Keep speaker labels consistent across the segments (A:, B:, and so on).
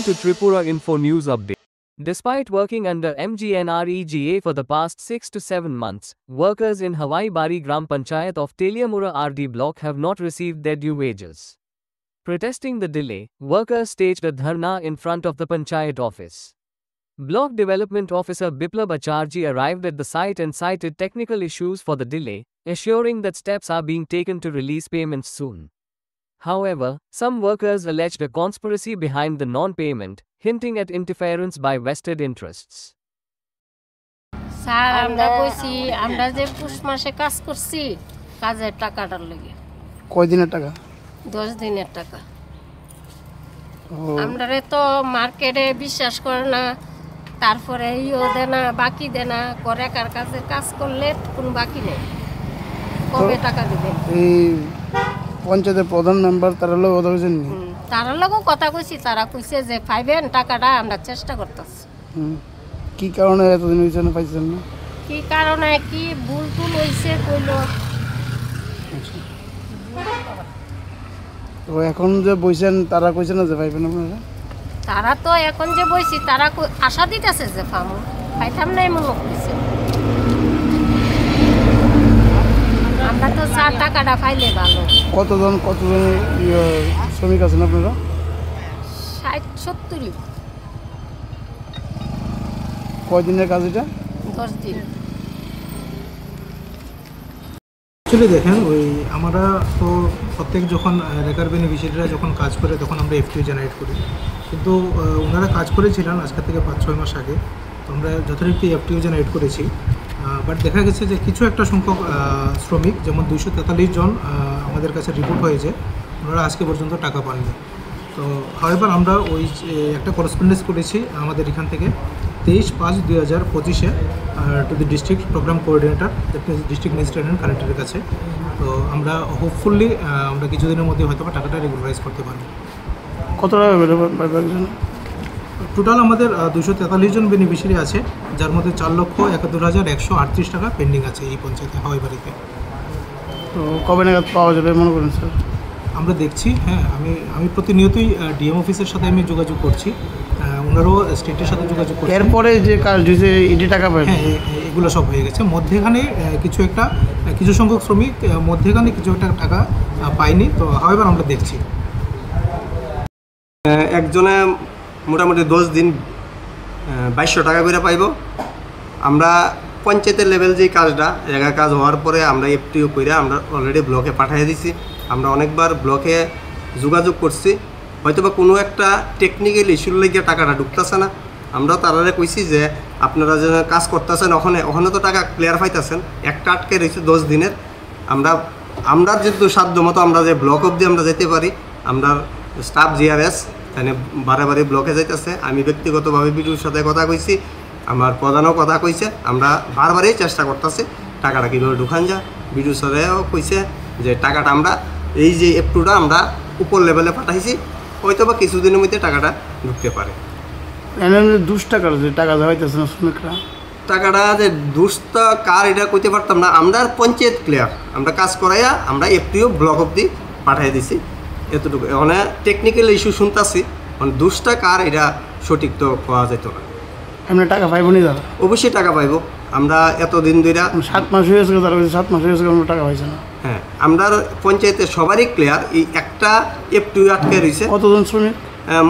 A: to Tripura Info News Update. Despite working under MGNREGA for the past 6 to 7 months, workers in Hawaii Bari Gram Panchayat of Teliamura RD block have not received their due wages. Protesting the delay, workers staged a dharna in front of the Panchayat office. Block Development Officer Biplab Acharji arrived at the site and cited technical issues for the delay, assuring that steps are being taken to release payments soon. However, some workers alleged a conspiracy behind the non-payment, hinting at interference by vested interests.
B: Sir আমরা কইছি আমরা যে পুষ মাসে কাজ করছি কাজের টাকাটার লাগি
C: কয় দিনের টাকা
B: 10 দিনের টাকা আমরারে তো মার্কেটে বিশ্বাস করে না তারপরে ইও দেনা বাকি দেনা করে কার কাছে কাজ করলে কোনো বাকি নেই কবে টাকা দিবেন
C: এই পঞ্চায়েতের প্রধান মেম্বার তারা লোক কথা কইছেন
B: তারা লগও কথা কইছি তারা কইছে যে পাইবেন টাকাটা আমরা চেষ্টা করতেছি
C: কি কারণে এতদিন হইছে না পাইছেন না
B: কি কারণে কি ভুল টুল হইছে কইলো
C: তো এখন যে বইছেন তারা কইছে না যে পাইবেন আপনারা
B: তারা তো এখন যে বইছি তারা আশা দিতেছে যে পামু পাইতাম নাই মনে কইছে আমরা তো 4 টাকাটা পাইলে ভালো
C: কতজন শ্রমিক আছেন আপনারা
B: 60-70
C: কয় দিনের কাজ এটা
B: 10 দিন
D: অ্যাকচুয়ালি দেখেন ওই আমরা তো প্রত্যেক যখন রেকার বেনিফিশিয়ারিরা যখন কাজ করে তখন আমরা এফটিও জেনারেট করি কিন্তু ওনারা কাজ করেছিলেন আজকে থেকে 5-6 মাস আগে তো আমরা যথারীতি এফটিও জেনারেট করেছি বাট দেখা গেছে যে কিছু একটা সংখ্যক শ্রমিক যেমন 243 জন আমাদের কাছে রিপোর্ট হয়েছে ওনারা আজকে পর্যন্ত টাকা পাননি তো হাওয়েভার আমরা ওই একটা করেসপন্ডেন্স করেছি আমাদের এখান থেকে 23/5/2025 to the district programme coordinator district magistrate and কালেক্টরের কাছে তো আমরা হোপফুলি আমরা কিছুদিনের মধ্যে হয়তো টাকাটা রেগুলারাইজ করতে পারব
C: কত টাকা পাইবেন
D: টোটাল আমাদের 243 জন বেনিফিশিয়ারি আছে যার মধ্যে 4,71,138 টাকা পেন্ডিং আছে এই পঞ্চায়েতে হাওয়াই বাড়িতে
C: তো কবে নাগাদ পাওয়া যাবে মনে করেন স্যার
D: আমরা দেখছি হ্যাঁ আমি প্রতিনিয়তই ডিএম অফিসের সাথে আমি যোগাযোগ করছি ওনারও স্টেটের সাথে যোগাযোগ করছি
C: এরপরে যে কাজ যে ইডি টাকা পায়
D: হ্যাঁ এগুলো সব হয়ে গেছে মধ্যেখানে কিছু সংখ্যক শ্রমিক মধ্যেখানে কিছু একটা টাকা পায়নি তো হাওয়াইবার আমরা দেখছি
E: একজনে মোটামুটি 10 দিন 2200 টাকা করে পাইব আমরা পঞ্চায়েতের লেভেল যে কাজটা জায়গা কাজ হওয়ার পরে আমরা এফটিও করে আমরা অলরেডি ব্লকে পাঠিয়ে দিছি আমরা অনেকবার ব্লকে যোগাযোগ করছি হয়তোবা কোনো একটা টেকনিক্যাল ইস্যুর লেগে টাকাটা ঢুকতেছে না আমরা তারারে কইছি যে আপনারা যে কাজ করতেছেন ওখানে তো টাকা ক্লিয়ার পাইতেছেন একটা আটকে রয়েছে 10 দিনের আমরা যেহেতু সাধ্য মতো আমরা যে ব্লক অবধি আমরা যেতে পারি আমরা স্টাফ জিআরএস তাহলে বারে ব্লকে যাইতেছে আমি ব্যক্তিগতভাবে বিডিওর সাথে কথা কইছি আমার প্রধানও কথা কইছে আমরা বারবারই চেষ্টা করতেছি টাকাটা কীভাবে ঢুকান যা বিডিও স্যারেও কইছে যে টাকাটা আমরা এই যে এফটুটা আমরা উপর লেভেলে পাঠাইছি হয়তো বা কিছুদিনের মধ্যে টাকাটা ঢুকতে পারে
C: টাকার যে টাকা দেওয়াইতেছে না শ্রমিকরা
E: টাকাটা যে দুষ্ট কার এটা কইতে পারতাম না আমরা পঞ্চায়েত ক্লিয়ার আমরা কাজ করাইয়া আমরা এফটিও ব্লক অবধি পাঠিয়ে দিছি এতটুকু মানে টেকনিক্যাল ইস্যু শুনতেছি মানে দুষ্টা কার এটা সঠিক তো পাওয়া যেত না
C: আমরা টাকা পাইব নি দাদা
E: অবশ্যই টাকা পাইব আমরা এতদিন ধরে
C: 7 মাস হয়েছে তারা 7 মাস হয়েছে আমরা টাকা পাইছে না
E: হ্যাঁ আমরা পঞ্চায়েতে সবারই ক্লিয়ার এই একটা এফটিও আটকে রয়েছে
C: কতজন শ্রমিক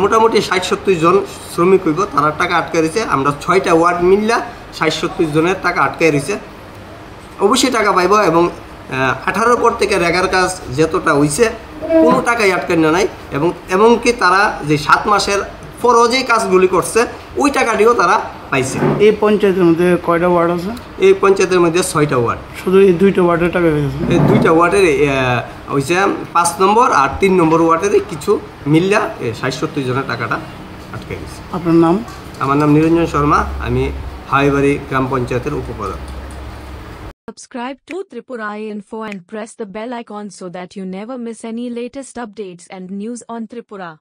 E: মোটামুটি 60-70 জন শ্রমিক হইব তারা টাকা আটকে রয়েছে আমরা 6টা ওয়ার্ড মিললা 60-70 জনের টাকা আটকে রয়েছে অবশ্যই টাকা পাইব এবং 18 পর থেকে রেগার কাজ যতটা হয়েছে কোনো টাকাই আটকানো নাই এবং এমনকি তারা যে 7 মাসের পরও যে কাজগুলি করছে ওই টাকাটিও তারা পাইছে
C: এই পঞ্চায়েতের মধ্যে কয়টা ওয়ার্ড আছে
E: এই পঞ্চায়েতের মধ্যে 6টা ওয়ার্ড
C: শুধু এই 2টা ওয়ার্ডের টাকা হয়েছে
E: এই 2টা ওয়ার্ডের হয়েছে 5 নম্বর আর 3 নম্বর ওয়ার্ডের কিছু মিল্লা 60-70 জনের টাকাটা আটকে গেছে
C: আপনার নাম
E: আমার নাম নিরঞ্জন শর্মা আমি হাওয়াইবাড়ি গ্রাম পঞ্চায়েতের উপপ্রধান
F: Subscribe to Tripura Info and press the bell icon so that you never miss any latest updates and news on Tripura.